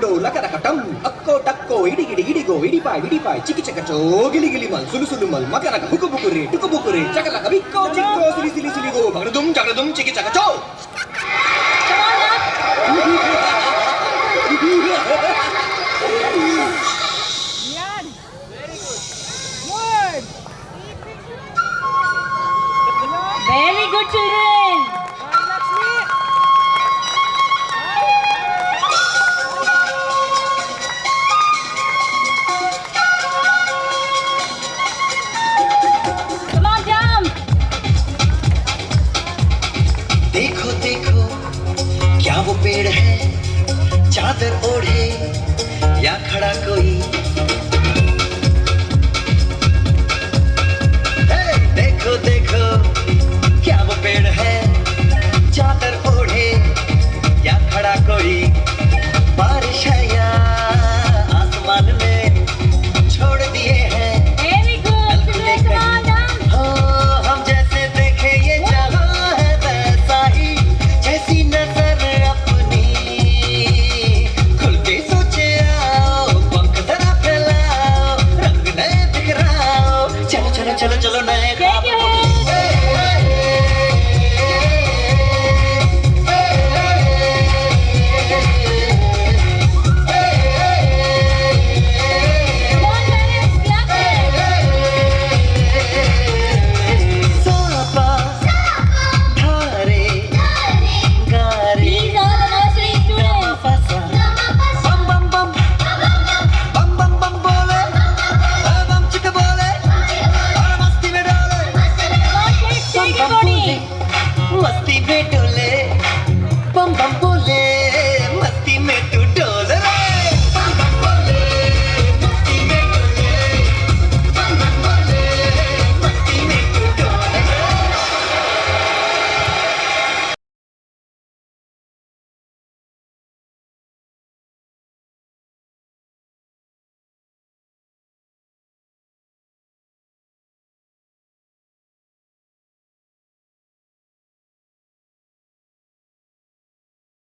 ಡುಂಡು ಲಕರಕಟಂ ಅಕ್ಕೋ ಟಕ್ಕೋ ಇಡಿಗಿಡಿ ಇಡಿಗೋ ಇಡಿಪಾಯ್ chikki ಚಕಚೋ Gili Mal Sulu Mal ಮಕರಕ ಹುಕು ಬುಕುರಿ ಟುಕು ಬುಕುರಿ ಚಕಲಕ ಬಿಕ್ಕೋ ಚಿಕ್ಕೋ ಸಿಲಿಗೋ ಜಗದುಂ chikki ಚಕಚೋ. Very good, children. Come on, jump. देखो देखो क्या वो पेड़ है, चादर ओढ़े या खड़ा कोई. देखो देखो क्या वो पेड़ है, चादर ओढ़े या खड़ा कोई.